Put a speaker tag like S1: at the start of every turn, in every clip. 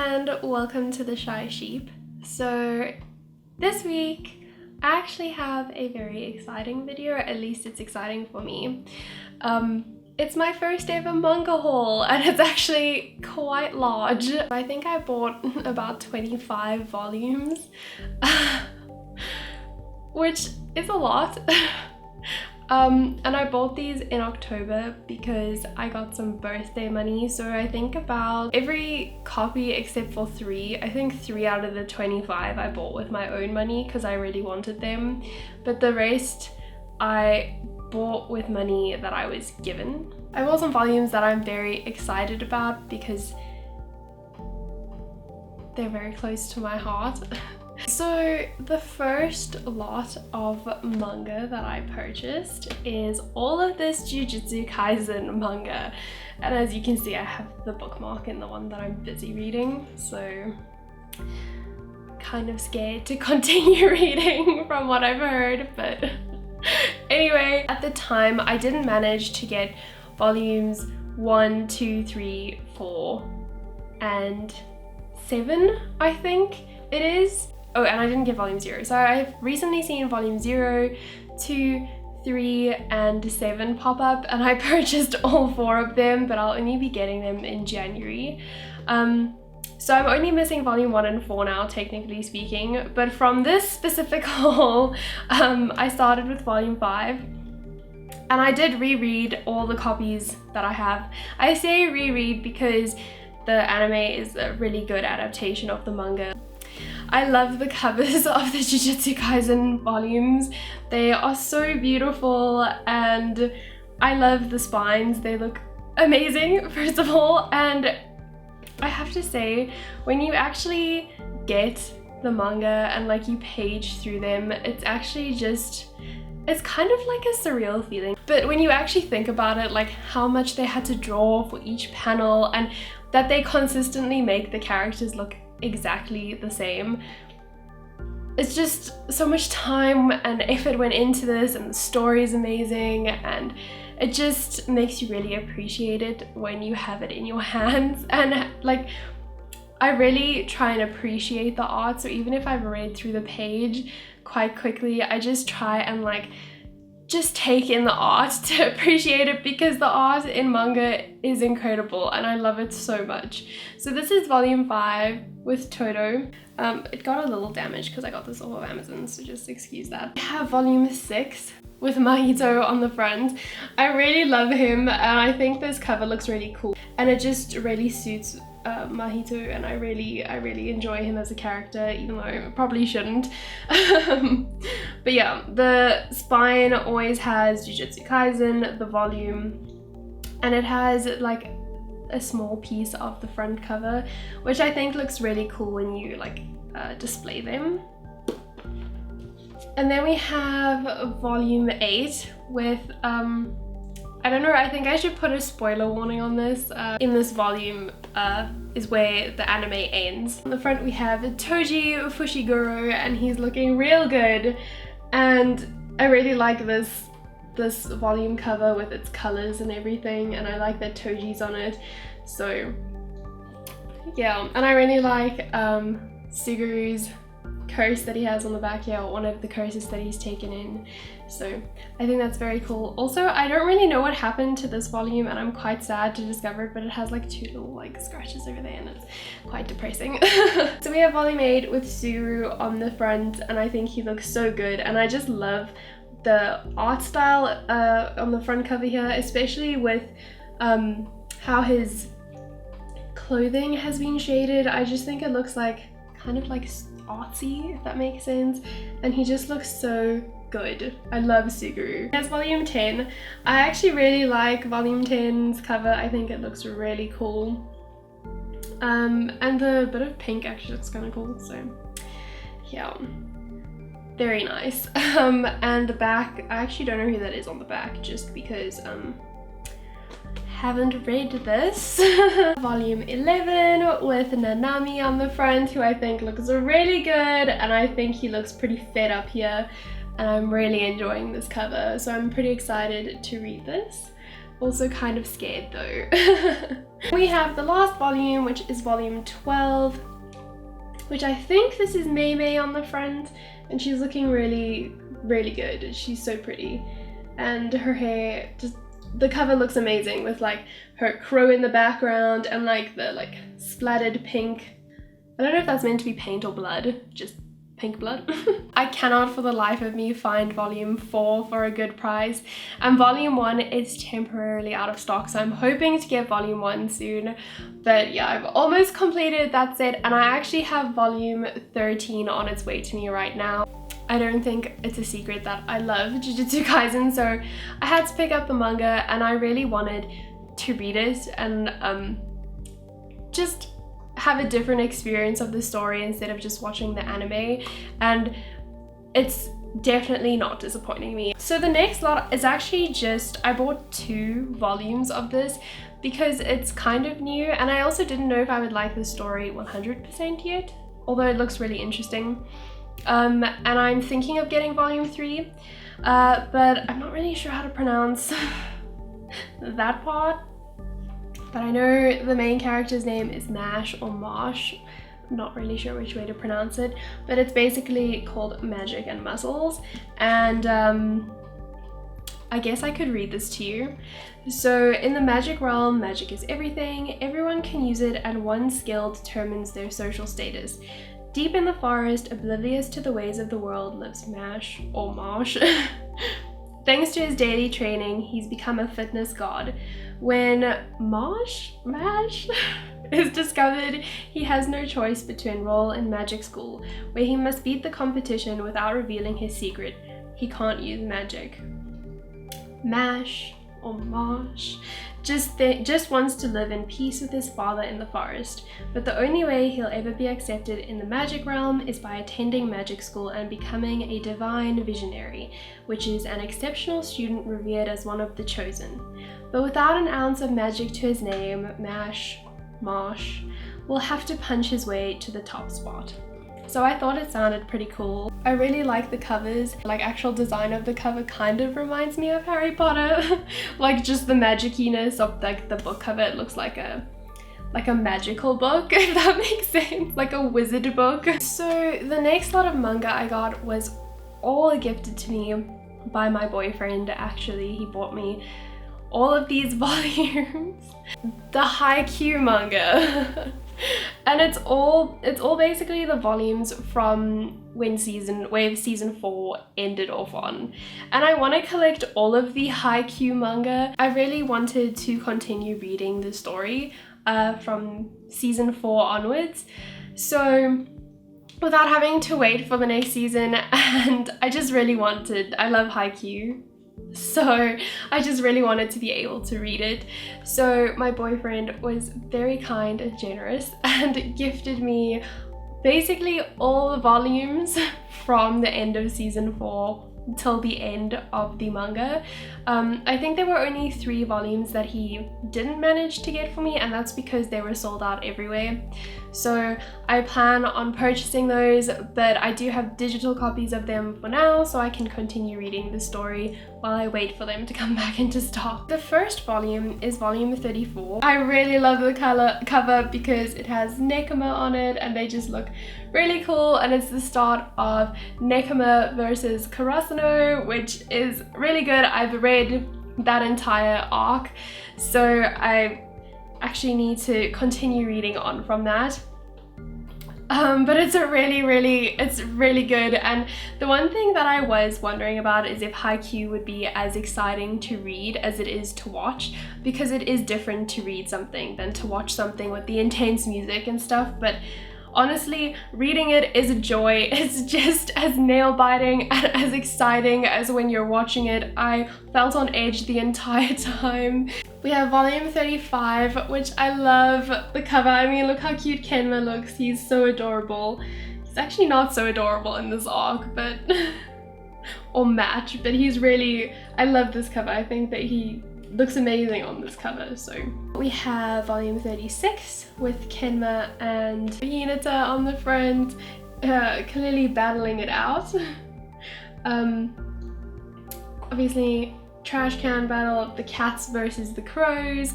S1: and welcome to the Shy Sheep. So this week I actually have a very exciting video, at least it's exciting for me. It's my first ever manga haul and it's actually quite large. I think I bought about 25 volumes, which is a lot. And I bought these in October because I got some birthday money. So I think about every copy except for 3, I think 3 out of the 25 I bought with my own money because I really wanted them. But the rest I bought with money that I was given. I bought some volumes that I'm very excited about because they're very close to my heart. So the first lot of manga that I purchased is all of this Jujutsu Kaisen manga, and as you can see I have the bookmark in the one that I'm busy reading, so kind of scared to continue reading from what I've heard. But anyway, at the time I didn't manage to get volumes 1, 2, 3, 4 and 7, I think it is. Oh, and I didn't get volume 0. So I've recently seen volume 0, 2, 3 and 7 pop up, and I purchased all 4 of them, but I'll only be getting them in January. So I'm only missing volume 1 and 4 now, technically speaking, but from this specific haul, I started with volume 5. And I did reread all the copies that I have. I say reread because the anime is a really good adaptation of the manga. I love the covers of the Jujutsu Kaisen volumes. They are so beautiful and I love the spines. They look amazing, first of all. And I have to say, when you actually get the manga and like you page through them, it's actually just, it's kind of like a surreal feeling. But when you actually think about it, like how much they had to draw for each panel and that they consistently make the characters look exactly the same. It's just so much time and effort went into this, and the story is amazing, and it just makes you really appreciate it when you have it in your hands. And like, I really try and appreciate the art, so even if I've read through the page quite quickly, I just try and like just take in the art to appreciate it, because the art in manga is incredible and I love it so much. So this is volume 5 with Todo. It got a little damaged because I got this off of Amazon, so just excuse that. I have volume 6 with Mahito on the front. I really love him and I think this cover looks really cool and it just really suits Mahito, and I really enjoy him as a character, even though I probably shouldn't. But yeah, the spine always has Jujutsu Kaisen, the volume, and it has like a small piece of the front cover, which I think looks really cool when you like display them. And then we have volume 8 with I don't know, I think I should put a spoiler warning on this. In this volume is where the anime ends. On the front we have Toji Fushiguro and he's looking real good. And I really like this volume cover with its colors and everything, and I like that Toji's on it. So yeah, and I really like Suguru's curse that he has on the back here, one of the curses that he's taken in. So I think that's very cool. Also, I don't really know what happened to this volume and I'm quite sad to discover it, but it has like 2 little like scratches over there and it's quite depressing. So we have volume 8 with Suguru on the front, and I think he looks so good, and I just love the art style on the front cover here, especially with how his clothing has been shaded. I just think it looks like kind of like artsy, if that makes sense, and he just looks so good. I love Suguru. Here's volume 10. I actually really like volume 10's cover. I think it looks really cool, and the bit of pink actually looks kind of cool, so yeah, very nice. And the back, I actually don't know who that is on the back, just because haven't read this. Volume 11 with Nanami on the front, who I think looks really good, and I think he looks pretty fed up here, and I'm really enjoying this cover, so I'm pretty excited to read this. Also kind of scared though. We have the last volume, which is volume 12, which I think this is Mei Mei on the front, and she's looking really, really good. She's so pretty, and her hair, just the cover looks amazing with like her crow in the background and like the like splattered pink. I don't know if that's meant to be paint or blood, just pink blood. I cannot for the life of me find volume 4 for a good price, and volume 1 is temporarily out of stock, so I'm hoping to get volume 1 soon. But yeah, I've almost completed that set, and I actually have volume 13 on its way to me right now. I don't think it's a secret that I love Jujutsu Kaisen, so I had to pick up the manga, and I really wanted to read it and just have a different experience of the story instead of just watching the anime, and it's definitely not disappointing me. So the next lot is actually just, I bought 2 volumes of this because it's kind of new, and I also didn't know if I would like the story 100% yet, although it looks really interesting. And I'm thinking of getting volume 3, but I'm not really sure how to pronounce that part. But I know the main character's name is Mash or Marsh. I'm not really sure which way to pronounce it, but it's basically called Magic and Muscles. And I guess I could read this to you. So in the magic realm, magic is everything. Everyone can use it, and one skill determines their social status. Deep in the forest, oblivious to the ways of the world, lives Mash or Marsh. Thanks to his daily training, he's become a fitness god. When Mash is discovered, he has no choice but to enroll in magic school, where he must beat the competition without revealing his secret. He can't use magic. Mash or Marsh just wants to live in peace with his father in the forest, but the only way he'll ever be accepted in the magic realm is by attending magic school and becoming a divine visionary, which is an exceptional student revered as one of the chosen. But without an ounce of magic to his name, Marsh will have to punch his way to the top spot. So I thought it sounded pretty cool. I really like the covers. Like, actual design of the cover kind of reminds me of Harry Potter. Like, just the magiciness of like the book cover. It looks like a magical book, if that makes sense, like a wizard book. So the next lot of manga I got was all gifted to me by my boyfriend. Actually, he bought me all of these volumes. The Haikyuu manga. And it's all basically the volumes from when wave season 4 ended off on. And I want to collect all of the Haikyuu manga. I really wanted to continue reading the story from season 4 onwards, so without having to wait for the next season. And I love Haikyuu, so I just really wanted to be able to read it. So my boyfriend was very kind and generous and gifted me basically all the volumes from the end of season 4 till the end of the manga. I think there were only 3 volumes that he didn't manage to get for me, and that's because they were sold out everywhere. So I plan on purchasing those, but I do have digital copies of them for now, so I can continue reading the story while I wait for them to come back into stock. The first volume is volume 34. I really love the cover because it has Nekoma on it, and they just look really cool, and it's the start of Nekoma versus Karasuno, which is really good. I've read that entire arc, so I actually need to continue reading on from that. But it's really good. And the one thing that I was wondering about is if Haikyuu would be as exciting to read as it is to watch, because it is different to read something than to watch something with the intense music and stuff. But honestly, reading it is a joy. It's just as nail-biting and as exciting as when you're watching it. I felt on edge the entire time. We have volume 35, which I love the cover. I mean, look how cute Kenma looks. He's so adorable. He's actually not so adorable in this arc, but or match, but he's really, I love this cover. I think that he looks amazing on this cover. So we have volume 36 with Kenma and Hinata on the front, clearly battling it out. Obviously trash can battle, the cats versus the crows.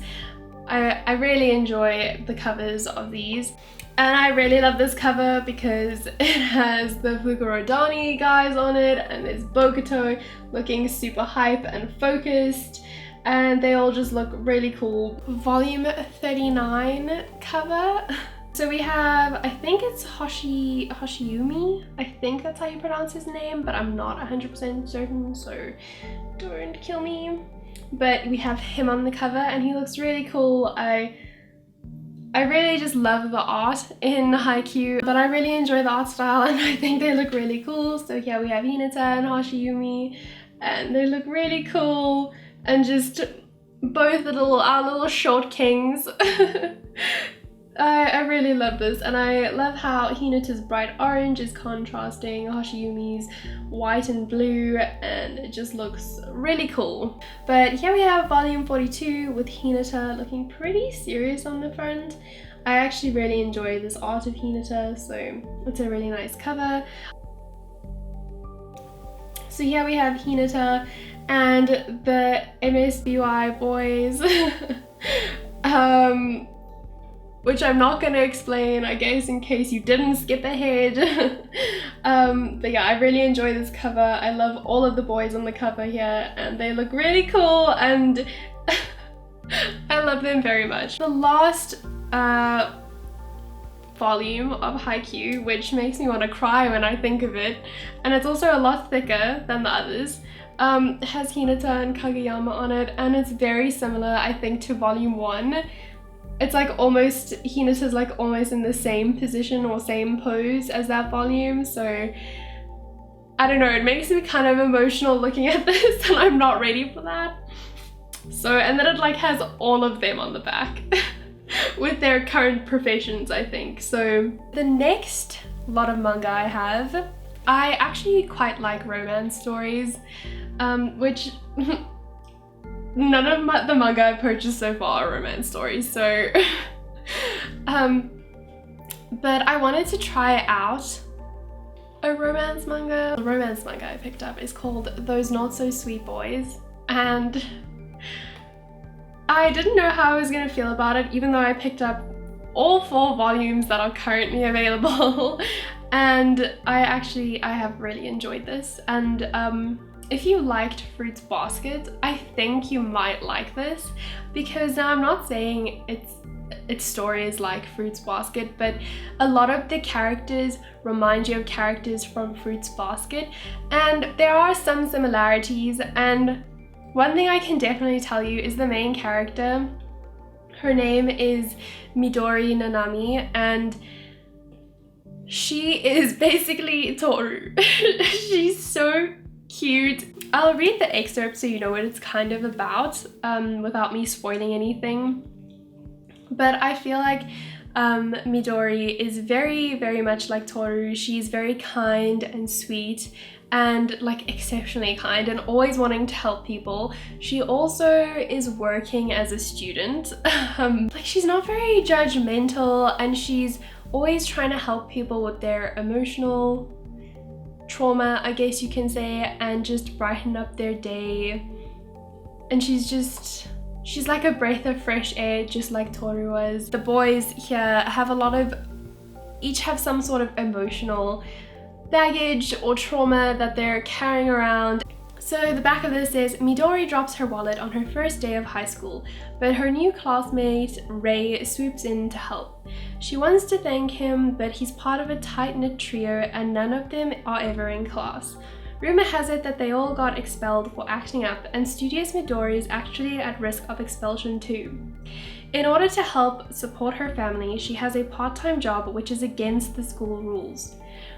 S1: I really enjoy the covers of these. And I really love this cover because it has the Fukurodani guys on it, and there's Bokuto looking super hype and focused, and they all just look really cool. Volume 39 cover. So we have, I think it's Hoshiyumi. I think that's how you pronounce his name, but I'm not 100% certain, so don't kill me. But we have him on the cover and he looks really cool. I really just love the art in Haikyuu, but I really enjoy the art style and I think they look really cool. So here we have Hinata and Hoshiyumi, and they look really cool, and just both our little short kings. I really love this, and I love how Hinata's bright orange is contrasting Hoshiyumi's white and blue, and it just looks really cool. But here we have volume 42 with Hinata looking pretty serious on the front. I actually really enjoy this art of Hinata, so it's a really nice cover. So here we have Hinata and the MSBY boys. Which I'm not going to explain, I guess, in case you didn't skip ahead. But yeah, I really enjoy this cover. I love all of the boys on the cover here, and they look really cool, and I love them very much. The last volume of Haikyuu, which makes me want to cry when I think of it, and it's also a lot thicker than the others, has Hinata and Kageyama on it, and it's very similar, I think, to volume 1. It's like almost, Hinata's like almost in the same position or same pose as that volume, so I don't know, it makes me kind of emotional looking at this, and I'm not ready for that. So, and then it like has all of them on the back with their current professions, I think. So the next lot of manga I have, I actually quite like romance stories, which none of the manga I've purchased so far are romance stories, so but I wanted to try out a romance manga. The romance manga I picked up is called Those Not So Sweet Boys, and I didn't know how I was gonna feel about it, even though I picked up all 4 volumes that are currently available. And I have really enjoyed this, and if you liked Fruits Basket, I think you might like this, because now I'm not saying its story is like Fruits Basket, but a lot of the characters remind you of characters from Fruits Basket, and there are some similarities. And one thing I can definitely tell you is the main character, her name is Midori Nanami, and she is basically Toru. She's so cute. I'll read the excerpt so you know what it's kind of about, without me spoiling anything. But I feel like Midori is very, very much like Toru. She's very kind and sweet, and like exceptionally kind, and always wanting to help people. She also is working as a student. Like, she's not very judgmental, and she's always trying to help people with their emotional trauma, I guess you can say, and just brighten up their day. And she's like a breath of fresh air, just like Toru was. The boys here have each have some sort of emotional baggage or trauma that they're carrying around. So the back of this says, Midori drops her wallet on her first day of high school, but her new classmate, Ray, swoops in to help. She wants to thank him, but he's part of a tight-knit trio and none of them are ever in class. Rumor has it that they all got expelled for acting up, and studious Midori is actually at risk of expulsion too. In order to help support her family, she has a part-time job which is against the school rules.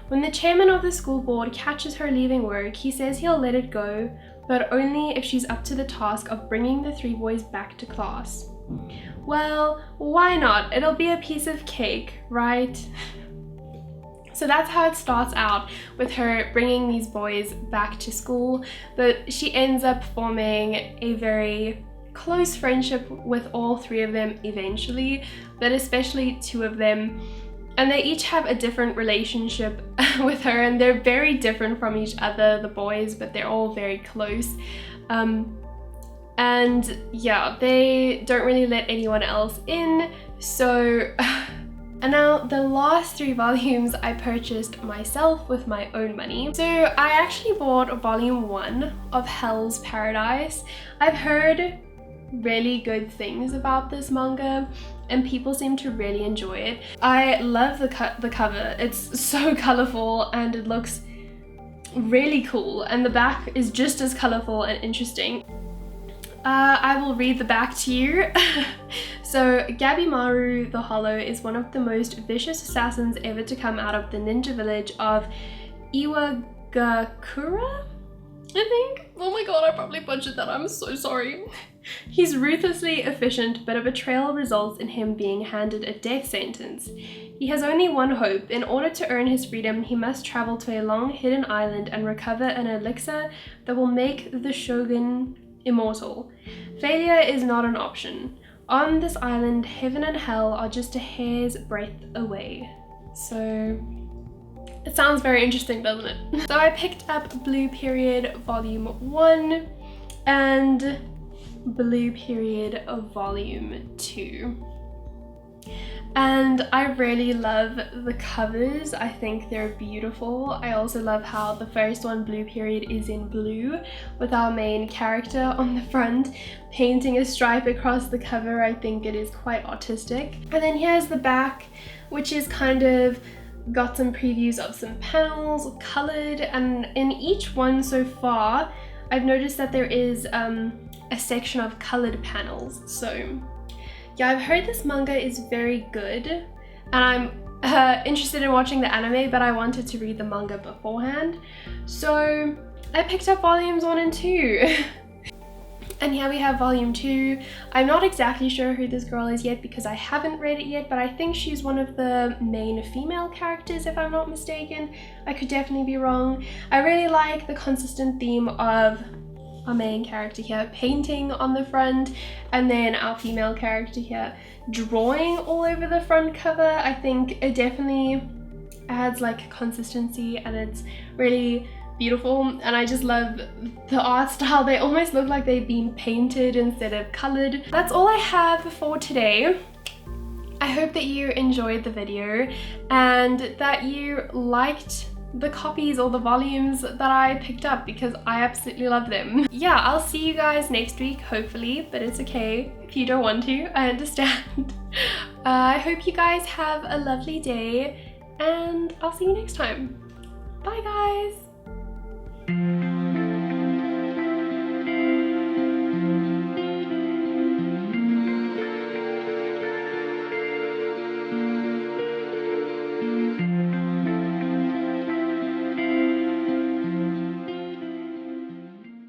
S1: When the chairman of the school board catches her leaving work, he says he'll let it go, but only if she's up to the task of bringing the 3 boys back to class. Well, why not? It'll be a piece of cake, right? So that's how it starts out, with her bringing these boys back to school, but she ends up forming a very close friendship with all 3 of them eventually, but especially 2 of them. And they each have a different relationship with her, and they're very different from each other, the boys, but they're all very close. and yeah, they don't really let anyone else in, so and now the last 3 volumes I purchased myself with my own money. So I actually bought volume 1 of Hell's Paradise. I've heard really good things about this manga and people seem to really enjoy it. I love the cover. It's so colorful and it looks really cool, and the back is just as colorful and interesting. I will read the back to you. So, Gabimaru the Hollow is one of the most vicious assassins ever to come out of the ninja village of Iwagakure, I think? Oh my god, I probably butchered that, I'm so sorry. He's ruthlessly efficient, but a betrayal results in him being handed a death sentence. He has only one hope. In order to earn his freedom, he must travel to a long hidden island and recover an elixir that will make the shogun immortal. Failure is not an option. On this island, heaven and hell are just a hair's breadth away. So it sounds very interesting, doesn't it? So I picked up Blue Period Volume 1 and Blue Period of Volume 2. And I really love the covers. I think they're beautiful. I also love how the first one, Blue Period, is in blue with our main character on the front painting a stripe across the cover. I think it is quite artistic. And then here's the back, which is kind of got some previews of some panels colored, and in each one so far I've noticed that there is a section of colored panels. So yeah, I've heard this manga is very good and I'm interested in watching the anime, but I wanted to read the manga beforehand, so I picked up volumes 1 and 2. And here we have volume 2. I'm not exactly sure who this girl is yet because I haven't read it yet, but I think she's one of the main female characters if I'm not mistaken. I could definitely be wrong. I really like the consistent theme of our main character here painting on the front, and then our female character here drawing all over the front cover. I think it definitely adds like consistency and it's really beautiful, and I just love the art style. They almost look like they've been painted instead of colored. That's all I have for today. I hope that you enjoyed the video and that you liked the copies or the volumes that I picked up because I absolutely love them. Yeah, I'll see you guys next week, hopefully, but it's okay if you don't want to, I understand. I hope you guys have a lovely day and I'll see you next time. Bye guys!